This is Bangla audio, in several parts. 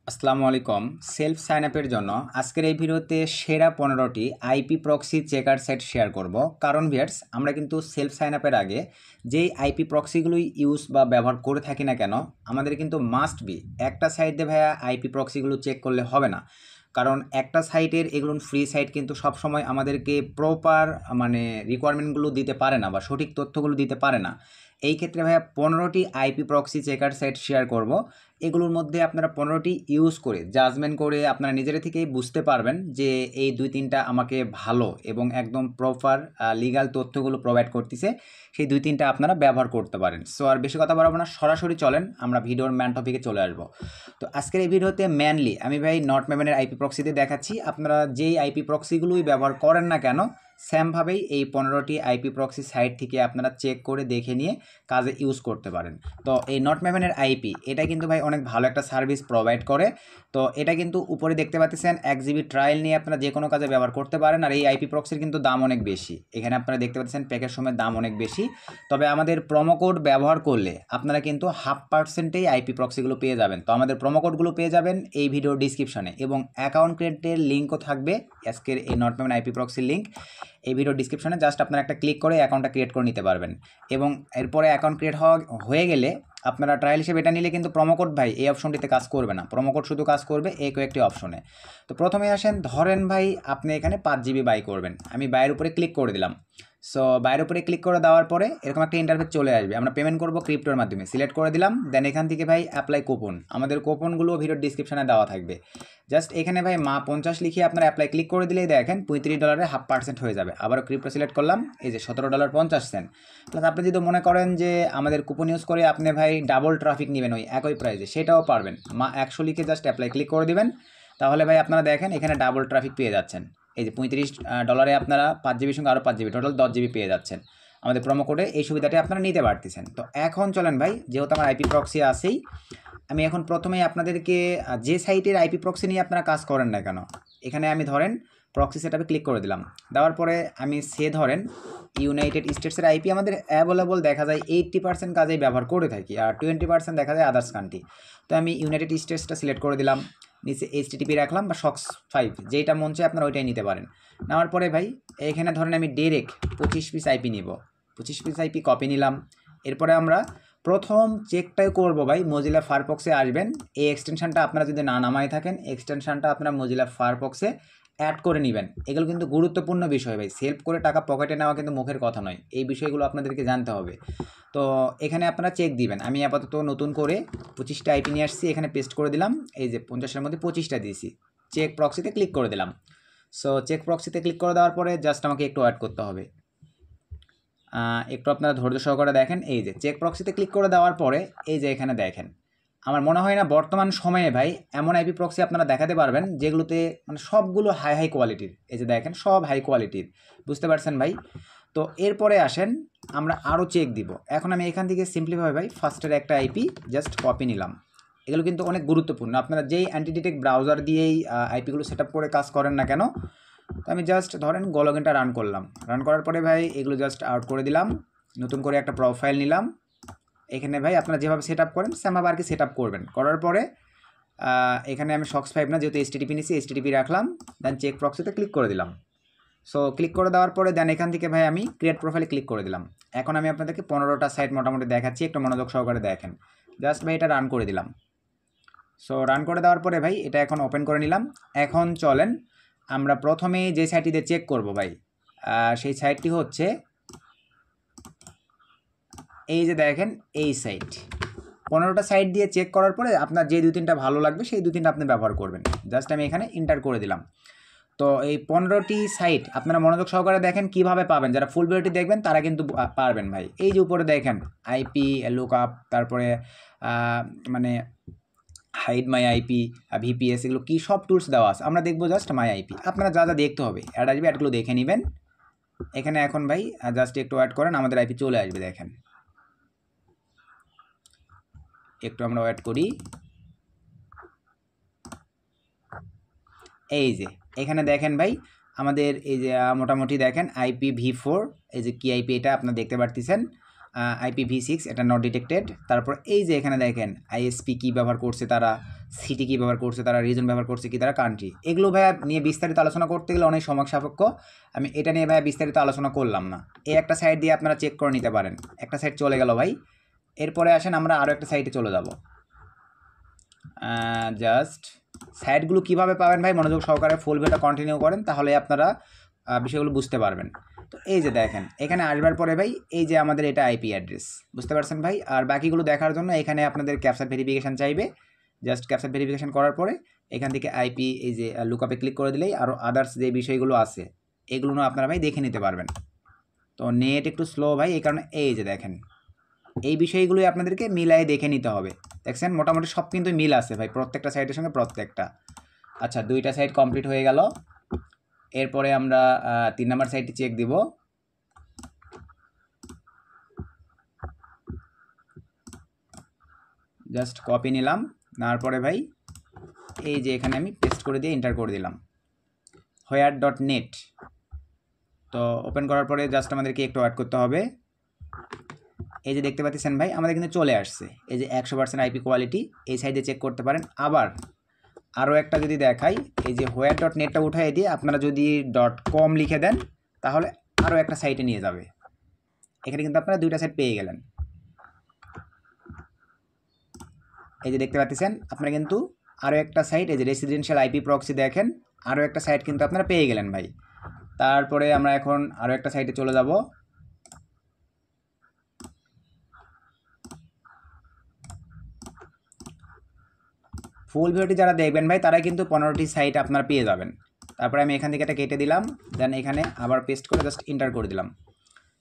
আসসালামু আলাইকুম। সেলফ সাইন আপের জন্য আজকের এই ভিডিওতে সেরা 15টি IP proxy checker set share করব। কারণ ভিউয়ার্স, আমরা কিন্তু সেলফ সাইন আপের আগে যেই আইপি প্রক্সিগুলোই ইউজ বা ব্যবহার করে থাকি না কেন, আমাদের কিন্তু মাস্ট বি একটা সাইট দিয়ে ভাইয়া আইপি প্রক্সিগুলো চেক করলে হবে না। কারণ একটা সাইটের এগুলো ফ্রি সাইট কিন্তু সবসময় আমাদেরকে প্রপার রিকোয়ারমেন্টগুলো দিতে পারে না বা সঠিক তথ্যগুলো দিতে পারে না। এই ক্ষেত্রে ভাইয়া 15টি IP proxy checker set share করব। এগুলোর মধ্যে আপনারা 15টি ইউজ করে জাজমেন্ট করে আপনারা নিজেরা থেকেই বুঝতে পারবেন যে এই দুই তিনটা আমাকে ভালো এবং একদম প্রপার লিগ্যাল তথ্যগুলো প্রোভাইড করতেছে, সেই দুই তিনটা আপনারা ব্যবহার করতে পারেন। সো আর বেশি কথা বাড়াবো না, সরাসরি চলেন আমরা ভিডিওর ম্যান টপিকে চলে আসবো। তো আজকের এই ভিডিওতে মেনলি আমি ভাই নট মেভেনের আইপি প্রক্সিতে দেখাচ্ছি। আপনারা যেই আইপি প্রক্সিগুলোই ব্যবহার করেন না কেন, সেমভাবেই এই 15টি আইপি প্রক্সি সাইট থেকে আপনারা চেক করে দেখে নিয়ে কাজে ইউজ করতে পারেন। তো এই নট মেভেনের আইপি এটা কিন্তু ভাই অনেক ভালো একটা সার্ভিস প্রোভাইড করে। তো এটা কিন্তু উপরে দেখতে পাচ্ছেন 1 GB ট্রায়াল নিয়ে আপনারা যে কোনো কাজে ব্যবহার করতে পারেন। আর এই আইপি প্রক্সির কিন্তু দাম অনেক বেশি, এখানে আপনারা দেখতে পাচ্ছেন প্যাকের সময় দাম অনেক বেশি। তবে আমাদের প্রোমো কোড ব্যবহার করলে আপনারা কিন্তু 0.5%এই আইপি প্রক্সিগুলো পেয়ে যাবেন। তো আমাদের প্রোমো কোডগুলো পেয়ে যাবেন এই ভিডিওর ডিসক্রিপশনে, এবং অ্যাকাউন্ট ক্রিয়েটের লিঙ্কও থাকবে আজকের এই নট মেভেন আইপি প্রক্সির লিঙ্ক এই ভিডিও ডিসক্রিপশনে। জাস্ট আপনারা একটা ক্লিক করে অ্যাকাউন্টটা ক্রিয়েট করে নিতে পারবেন। এবং এরপরে অ্যাকাউন্ট ক্রিয়েট হয়ে গেলে আপনারা ট্রায়াল হিসেবে এটা নিলে কিন্তু প্রোমো কোড ভাই এই অপশনটিতে কাজ করবে না, প্রোমো কোড শুধু কাজ করবে এই কয়েকটি অপশনে। তো প্রথমে আসেন, ধরেন ভাই আপনি এখানে 5 GB বাই করবেন, আমি বাইয়ের উপরে ক্লিক করে দিলাম। সো বাইরের উপরে ক্লিক করে দেওয়ার পরে এরকম একটা ইন্টারফেস চলে আসবে, আমরা পেমেন্ট করব ক্রিপ্টোর মাধ্যমে, সিলেক্ট করে দিলাম। দেন এখান থেকে ভাই অ্যাপ্লাই কুপন, আমাদের কুপনগুলো ভিডিওর ডিসক্রিপশনে দেওয়া থাকবে। জাস্ট এখানে ভাই মা 50 লিখে আপনার অ্যাপ্লাই ক্লিক করে দিলেই দেখেন $35 0.5% হয়ে যাবে। আবারও ক্রিপ্টো সিলেক্ট করলাম, এই যে $17.50। প্লাস আপনি যদি মনে করেন যে আমাদের কুপন ইউজ করে আপনি ভাই ডাবল ট্রাফিক নেবেন ওই একই প্রাইসে, সেটাও পারবেন। মা 100 লিখে জাস্ট অ্যাপ্লাই ক্লিক করে দিবেন, তাহলে ভাই আপনারা দেখেন এখানে ডাবল ট্রাফিক পেয়ে যাচ্ছেন। এই যে $35 আপনারা 5 GB সঙ্গে আরও 5 GB, টোটাল 10 GB পেয়ে যাচ্ছেন। আমাদের প্রোমো কোডে এই সুবিধাটি আপনারা নিতে পারতেছেন। তো এখন চলেন ভাই, যেহেতু আমার আইপি প্রক্সি আছেই, আমি এখন প্রথমেই আপনাদেরকে যে সাইটের আইপি প্রক্সি নিয়ে আপনারা কাজ করেন না কেন, এখানে আমি ধরেন প্রক্সি সেটআপে ক্লিক করে দিলাম। দেওয়ার পরে আমি ধরেন ইউনাইটেড স্টেটসের আইপি আমাদের অ্যাভেলেবল দেখা যায় 80% কাজেই ব্যবহার করে থাকি, আর 20% দেখা যায় আদার্স কান্ট্রি। তো আমি ইউনাইটেড স্টেটসটা সিলেক্ট করে দিলাম, নিচে HTTP রাখলাম বা SOCKS 5, যেইটা মন চায় আপনারা ওইটাই নিতে পারেন। নেওয়ার পরে ভাই এখানে ধরেন আমি ডিরেক্ট 25 পিস আইপি নিব, 25 পিস আইপি কপি নিলাম। এরপরে আমরা প্রথম চেকটাই করব ভাই মজিলা ফায়ারফক্সে আসবেন। এই এক্সটেনশনটা আপনারা যদি না নামাই থাকেন, এক্সটেনশনটা আপনারা মজিলা ফায়ারফক্সে অ্যাড করে নেবেন। এগুলো কিন্তু গুরুত্বপূর্ণ বিষয় ভাই, সেভ করে টাকা পকেটে নেওয়া কিন্তু মুখের কথা নয়, এই বিষয়গুলো আপনাদেরকে জানতে হবে। তো এখানে আপনারা চেক দিবেন। আমি আপাতত নতুন করে 25টা আইপি নিয়ে আসছি, এখানে পেস্ট করে দিলাম। এই যে 50-এর মধ্যে 25টা দিয়েছি, চেক প্রক্সিতে ক্লিক করে দিলাম। সো চেক প্রক্সিতে ক্লিক করে দেওয়ার পরে জাস্ট আমাকে একটু অ্যাড করতে হবে, একটু আপনারা ধৈর্য সহকারে দেখেন। এই যে চেক প্রক্সিতে ক্লিক করে দেওয়ার পরে এই যে এখানে দেখেন, আমার মনে হয় না বর্তমান সময়ে ভাই এমন আইপি প্রক্সি আপনারা দেখাতে পারবেন যেগুলোতে সবগুলো হাই কোয়ালিটির। এই যে দেখেন সব হাই কোয়ালিটির, বুঝতে পারছেন ভাই? তো এরপরে আসেন আমরা আরও চেক দিব। এখন আমি এখান থেকে সিম্পলিভাবে ভাই ফার্স্টের একটা আইপি জাস্ট কপি নিলাম। এগুলো কিন্তু অনেক গুরুত্বপূর্ণ, আপনারা যেই অ্যান্টিডিটেক্ট ব্রাউজার দিয়েই আইপিগুলো সেট আপ করে কাজ করেন না কেন। তো আমি জাস্ট ধরেন লগইনটা রান করলাম, রান করার পরে ভাই এগুলো জাস্ট আউট করে দিলাম, নতুন করে একটা প্রোফাইল নিলাম। এখানে ভাই আপনারা যেভাবে সেট আপ করেন সেমভাবে আর কি সেট আপ করবেন। করার পরে এখানে আমি SOCKS 5 না, যেহেতু HTTP নিচ্ছি HTTP রাখলাম। দেন চেক প্রক্সিতে ক্লিক করে দিলাম। সো ক্লিক করে দেওয়ার পরে দেন এখান থেকে ভাই আমি ক্রিয়েট প্রোফাইলে ক্লিক করে দিলাম। এখন আমি আপনাদেরকে 15টা সাইট মোটামুটি দেখাচ্ছি, একটু মনোযোগ সহকারে দেখেন। জাস্ট ভাই এটা রান করে দিলাম। সো রান করে দেওয়ার পরে ভাই এটা এখন ওপেন করে নিলাম। এখন চলেন আমরা প্রথমে যে সাইটটিতে চেক করব ভাই, সেই সাইটটি হচ্ছে এই যে দেখেন এই সাইট। 15টা সাইট দিয়ে চেক করার পরে আপনার যে 2-3টা ভালো লাগবে সেই 2-3টা আপনি ব্যবহার করবেন। জাস্ট আমি এখানে ইন্টার করে দিলাম। তো এই 15টি সাইট আপনারা মনোযোগ সহকারে দেখেন কিভাবে পাবেন। যারা ফুল ভিডিওটি দেখবেন তারা কিন্তু পারবেন ভাই। এই যে উপরে দেখেন আইপি লুকআপ, তারপরে মানে হাইড মাই আইপি, VPS, এগুলো কী সব টুলস দেওয়া আছে। আমরা দেখবো জাস্ট মাই আইপি। আপনারা যা যা দেখতে হবে অ্যাড আসবে, অ্যাডগুলো দেখে নেবেন। এখানে এখন ভাই জাস্ট একটু অ্যাড করেন, আমাদের আইপি চলে আসবে। দেখেন একটু আমরা ওয়েট করি। এই যে এখানে দেখেন ভাই আমাদের এই যে মোটামুটি দেখেন IPv4, এই যে কি আইপি এটা আপনারা দেখতে পারতেছেন। IPv6 এটা নট ডিটেক্টেড। তারপর এই যে এখানে দেখেন আইএসপি কী ব্যবহার করছে তারা, সিটি কী ব্যবহার করছে তারা, রিজন ব্যবহার করছে কি তারা, কান্ট্রি। এগুলো ভাইয়া নিয়ে বিস্তারিত আলোচনা করতে গেলে অনেক সময় সাপেক্ষ, আমি এটা নিয়ে ভাইয়া বিস্তারিত আলোচনা করলাম না। এই একটা সাইট দিয়ে আপনারা চেক করে নিতে পারেন। একটা সাইট চলে গেল ভাই। এরপরে আসেন আমরা আরও একটা সাইটে চলে যাব। জাস্ট সাইটগুলো কীভাবে পাবেন ভাই, মনোযোগ সহকারে ফুল ভিডিওটা কন্টিনিউ করেন, তাহলে আপনারা বিষয়গুলো বুঝতে পারবেন। তো এই যে দেখেন এখানে আসবার পরে ভাই এই যে আমাদের এটা আইপি অ্যাড্রেস, বুঝতে পারছেন ভাই। আর বাকিগুলো দেখার জন্য এখানে আপনাদের ক্যাপচার ভেরিফিকেশান চাইবে। জাস্ট ক্যাপচার ভেরিফিকেশান করার পরে এখান থেকে আইপি এই যে লুকআপে ক্লিক করে দিলেই আরও আদার্স যে বিষয়গুলো আছে এগুলো আপনারা ভাই দেখে নিতে পারবেন। তো নেট একটু স্লো ভাই, এই কারণে এই যে দেখেন এই বিষয়গুলোই আপনাদেরকে মিলাই দেখে নিতে হবে। দেখছেন মোটামুটি সব কিন্তু মিল আছে ভাই প্রত্যেকটা সাইটের সঙ্গে প্রত্যেকটা। আচ্ছা, দুইটা সাইট কমপ্লিট হয়ে গেল। এরপরে আমরা 3 নম্বর সাইটটি চেক দিব। জাস্ট কপি নিলাম, নেওয়ার পরে ভাই এই যে এখানে আমি পেস্ট করে দিয়ে এন্টার করে দিলাম where.net। তো ওপেন করার পরে জাস্ট আমাদেরকে একটু ওয়েট করতে হবে। এই যে দেখতে পাচ্ছেন ভাই আমাদের কিন্তু চলে আসছে এই যে 100% আইপি কোয়ালিটি, এই সাইডে চেক করতে পারেন। আবার আরও একটা যদি দেখাই, এই যে where.netটা উঠাই দিয়ে আপনারা যদি .com লিখে দেন তাহলে আরও একটা সাইটে নিয়ে যাবে। এখানে কিন্তু আপনারা দুইটা সাইট পেয়ে গেলেন। এই যে দেখতে পাচ্ছেন আপনারা কিন্তু আরও একটা সাইট, এই যে রেসিডেন্সিয়াল আইপি প্রক্সি দেখেন, আরও একটা সাইট কিন্তু আপনারা পেয়ে গেলেন ভাই। তারপরে আমরা এখন আরও একটা সাইটে চলে যাব। ফুল ভিডিওটি যারা দেখবেন ভাই তারা কিন্তু 15টি সাইট আপনারা পেয়ে যাবেন। তারপরে আমি এখান থেকে এটা কেটে দিলাম, দেন এখানে আবার পেস্ট করে জাস্ট এন্টার করে দিলাম।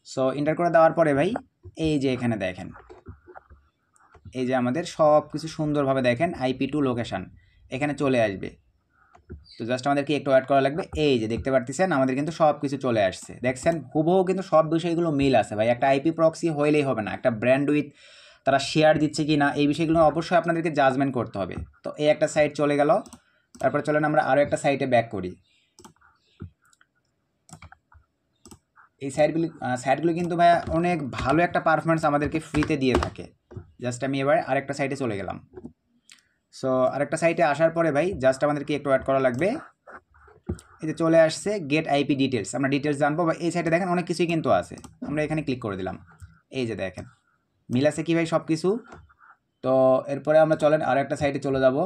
সো এন্টার করে দেওয়ার পরে ভাই এই যে এখানে দেখেন এই যে আমাদের সব কিছু সুন্দরভাবে দেখেন IP2 লোকেশান এখানে চলে আসবে। তো জাস্ট আমাদেরকে একটু ওয়েট করা লাগবে। এই যে দেখতে পাচ্ছেন আমাদের কিন্তু সব কিছু চলে আসছে, দেখছেন হুবহু কিন্তু সব বিষয়গুলো মিল আছে ভাই। একটা আইপি প্রক্সি হইলেই হবে না, একটা ব্র্যান্ড উইথ তারা শেয়ার দিচ্ছে কি না এই বিষয়গুলো অবশ্যই আপনাদেরকে জাজমেন্ট করতে হবে। তো এই একটা সাইট চলে গেল। তারপরে চলেন আমরা আরও একটা সাইটে ব্যাক করি। এই সাইটগুলো কিন্তু ভাই অনেক ভালো একটা পারফরমেন্স আমাদেরকে ফ্রিতে দিয়ে থাকে। জাস্ট আমি এবার আরেকটা সাইটে চলে গেলাম। সো আরেকটা সাইটে আসার পরে ভাই জাস্ট আমাদেরকে একটু অ্যাড করা লাগবে। এই যে চলে আসছে গেট আইপি ডিটেলস, আমরা ডিটেলস জানবো। বা এই সাইটে দেখেন অনেক কিছুই কিন্তু আছে, আমরা এখানে ক্লিক করে দিলাম। এই যে দেখেন মিল আছে কি ভাই সব কিছু। তো এরপরে আমরা চলেন আরও একটা সাইটে চলে যাব।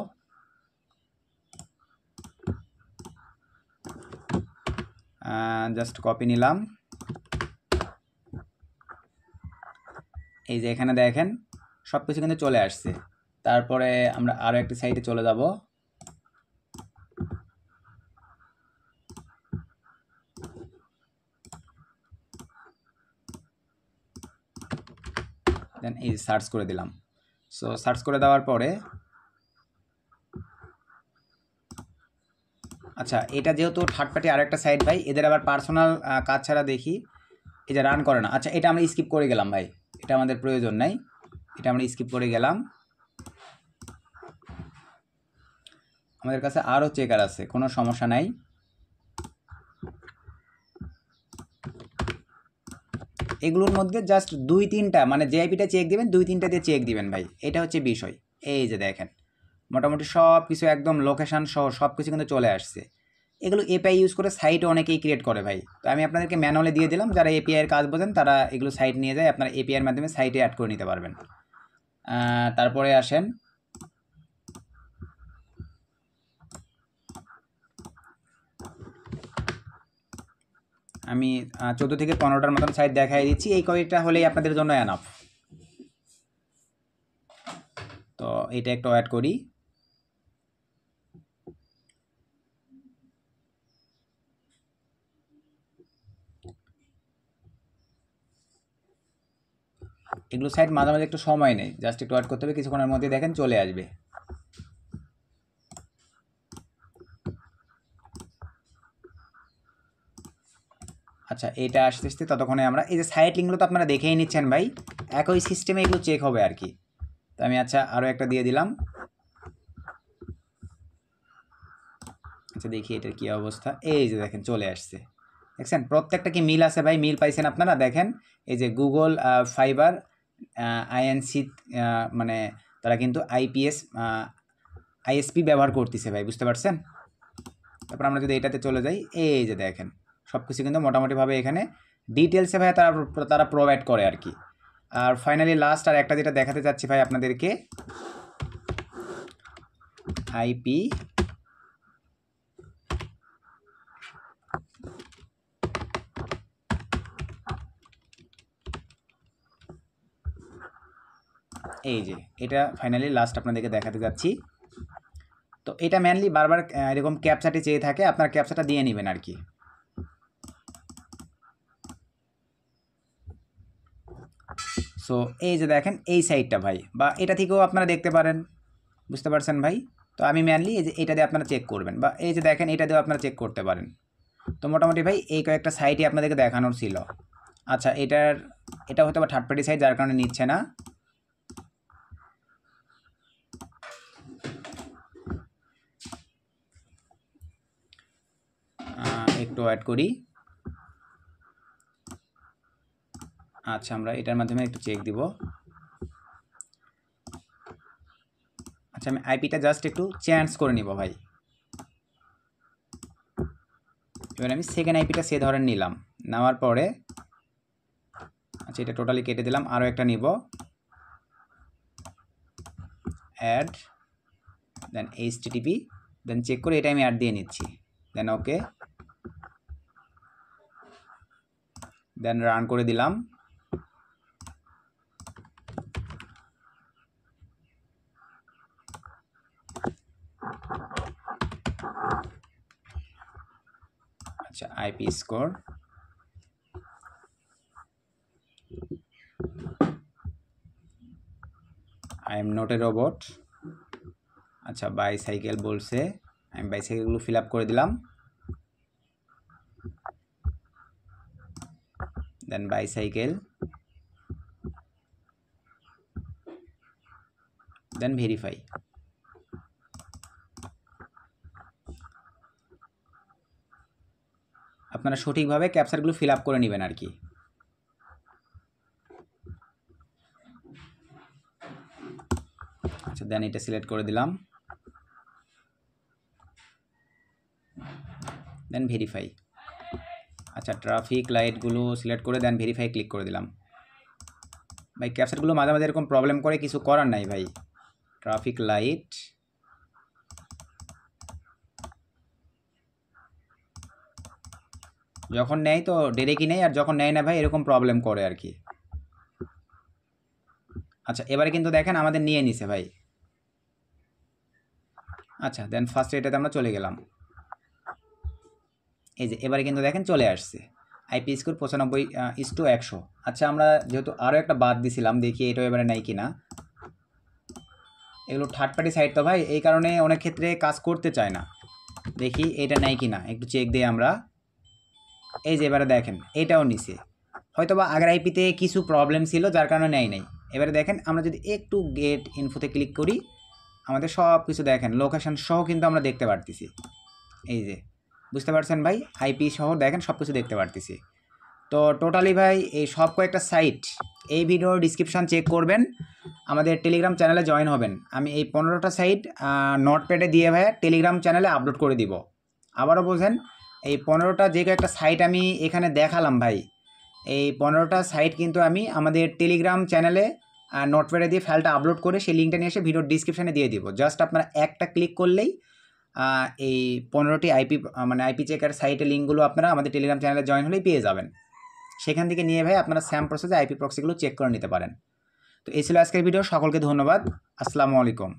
জাস্ট কপি নিলাম। এই যে এখানে দেখেন সব কিছু কিন্তু চলে আসছে। তারপরে আমরা আরও একটি সাইটে চলে যাব। দেন এই সার্চ করে দিলাম। সো সার্চ করে দেওয়ার পরে আচ্ছা এটা যেহেতু থার্ড পার্টি আরেকটা সাইট ভাই, এদের আবার পার্সোনাল কাজ ছাড়া দেখি এই যে রান করে না। আচ্ছা এটা আমরা স্কিপ করে গেলাম ভাই, এটা আমাদের প্রয়োজন নাই, এটা আমরা স্কিপ করে গেলাম। আমাদের কাছে আরও চেকার আছে, কোনো সমস্যা নাই। এগুলোর মধ্যে জাস্ট 2-3টা মানে যে আইপিটা চেক দিবেন 2-3টা দিয়ে চেক দিবেন ভাই, এটা হচ্ছে বিষয়। এই যে দেখেন মোটামুটি সব কিছু একদম লোকেশান সহ সব কিছু কিন্তু চলে আসছে। এগুলো এপিআই ইউজ করে সাইটও অনেকেই ক্রিয়েট করে ভাই। তো আমি আপনাদেরকে ম্যানুয়ালি দিয়ে দিলাম, যারা এপিআইয়ের কাজ বোঝেন তারা এগুলো সাইট নিয়ে যায়, আপনারা এপিআইয়ের মাধ্যমে সাইটে অ্যাড করে নিতে পারবেন। তারপরে আসেন আমি 14 থেকে 15টার মতন সাইট দেখাই দিচ্ছি, এই কয়েকটা হলেই আপনাদের জন্য এনাফ। তো এটা একটু অ্যাড করি। এগুলো সাইট মাঝে মাঝে একটু সময় নেই, জাস্ট একটু ওয়েট করতে হবে, কিছুক্ষণের মধ্যে দেখেন চলে আসবে। আচ্ছা এটা আসতে আসতে ততক্ষণে আমরা এই যে সাইট লিঙ্কগুলো তো আপনারা দেখেই নিচ্ছেন ভাই, একই সিস্টেমে এগুলো চেক হবে আর কি। তো আমি আচ্ছা আরও একটা দিয়ে দিলাম। আচ্ছা দেখি এটার কী অবস্থা। এই যে দেখেন চলে আসছে। দেখছেন প্রত্যেকটা কি মিল আছে ভাই, মিল পাইছেন আপনারা। দেখেন এই যে গুগল ফাইবার আইএনসি মানে তারা কিন্তু আইএসপি ব্যবহার করতেছে ভাই, বুঝতে পারছেন। তারপর আমরা যদি এটাতে চলে যাই, এই যে দেখেন সব কিছু কিন্তু মোটামুটিভাবে এখানে ডিটেলসে ভাই তারা প্রোভাইড করে আর কি। আর ফাইনালি লাস্ট আর একটা যেটা দেখাতে চাচ্ছি ভাই আপনাদেরকে, আইপি এই যে এটা ফাইনালি লাস্ট আপনাদেরকে দেখাতে যাচ্ছি। তো এটা মেনলি বারবার এরকম ক্যাপচাটি চেয়ে থাকে, আপনার ক্যাপচাটা দিয়ে নেবেন আর কি। সো এই যে দেখেন এই সাইডটা ভাই, বা এটা থেকেও আপনারা দেখতে পারেন, বুঝতে পারছেন ভাই। তো আমি মেনলি এই যে এটা দিয়ে আপনারা চেক করবেন, বা এই যে দেখেন এটা দিয়েও আপনারা চেক করতে পারেন। তো মোটামুটি ভাই এই কয়েকটা সাইটই আপনাদেরকে দেখানোর ছিল। আচ্ছা এটা হয়তো বা থার্ড পার্টি সাইট, যার কারণে নিচ্ছে না। একটু অ্যাড করি। আচ্ছা আমরা এটার মাধ্যমে একটু চেক দিব। আচ্ছা আমি আইপিটা জাস্ট একটু চেঞ্জ করে নিব ভাই। এবার আমি সেকেন্ড আইপিটা সে ধরেন নিলাম, নেওয়ার পরে আচ্ছা এটা টোটালি কেটে দিলাম, আরও একটা নিব, অ্যাড, দেন HTTP, দেন চেক করে এটা আমি অ্যাড দিয়ে নিচ্ছি, দেন ওকে, দেন রান করে দিলাম। আচ্ছা IP score, I am not a robot. আচ্ছা বাইসাইকেল বলছে, আমি বাইসাইকেলগুলো ফিল আপ করে দিলাম, দেন বাইসাইকেল, দেন ভেরিফাই। আপনারা সঠিকভাবে ক্যাপচারগুলো ফিল আপ করে নেবেন আর কি। আচ্ছা দেন এটা সিলেক্ট করে দিলাম, দেন ভেরিফাই। আচ্ছা ট্রাফিক লাইটগুলো সিলেক্ট করে দেন ভেরিফাই ক্লিক করে দিলাম। ভাই ক্যাপচারগুলো মাঝে মাঝে এরকম প্রবলেম করে, কিছু করার নাই ভাই। ট্রাফিক লাইট, যখন নেয় তো ডিরেক্টই নেই, আর যখন নেয় না ভাই এরকম প্রবলেম করে আর কি। আচ্ছা এবারে কিন্তু দেখেন আমাদের নিয়ে নিছে ভাই। আচ্ছা দেন ফার্স্ট এটাতে আমরা চলে গেলাম, এই যে এবারে কিন্তু দেখেন চলে আসছে আইপি স্কোর 95:100। আচ্ছা আমরা যেহেতু আরও একটা বাদ দিছিলাম, দেখি এটা এবারে নাই কিনা। এগুলো থার্ড পার্টি সাইট তো ভাই, এই কারণে অনেক ক্ষেত্রে কাজ করতে চায় না। দেখি এটা নাই কিনা, একটু চেক দিই আমরা। এই যে এবারে দেখেন এটাও নিছে, হয়তো বা আগের আইপিতে কিছু প্রবলেম ছিল যার কারণে নেয় নাই। এবারে দেখেন আমরা যদি একটু গেট ইনফোতে ক্লিক করি, আমাদের সব কিছু দেখেন লোকেশন সহ কিন্তু আমরা দেখতে পারতেছি। এই যে বুঝতে পারছেন ভাই, আইপি সহ দেখেন সব কিছু দেখতে পারতেছি। তো টোটালি ভাই এই সব কয়েকটা সাইট, এই ভিডিওর ডিসক্রিপশান চেক করবেন, আমাদের টেলিগ্রাম চ্যানেলে জয়েন হবেন। আমি এই 15টা সাইট নোটপ্যাডে দিয়ে ভাই টেলিগ্রাম চ্যানেলে আপলোড করে দিব। আবারও বোঝেন, এই 15টা যে কয়েকটা সাইট আমি এখানে দেখালাম ভাই, এই 15টা সাইট কিন্তু আমি আমাদের টেলিগ্রাম চ্যানেলে নোটপ্যাডে দিয়ে ফাইলটা আপলোড করে সেই লিঙ্কটা নিয়ে এসে ভিডিওর ডিসক্রিপশানে দিয়ে দিব। জাস্ট আপনারা একটা ক্লিক করলেই এই 15টি আইপি চেকার সাইটের লিঙ্কগুলো আপনারা আমাদের টেলিগ্রাম চ্যানেলে জয়েন হলেই পেয়ে যাবেন। সেখান থেকে নিয়ে ভাই আপনারা স্যাম প্রসেসে আইপি প্রক্সিগুলো চেক করে নিতে পারেন। তো এই ছিল আজকের ভিডিও, সকলকে ধন্যবাদ, আসসালামু আলাইকুম।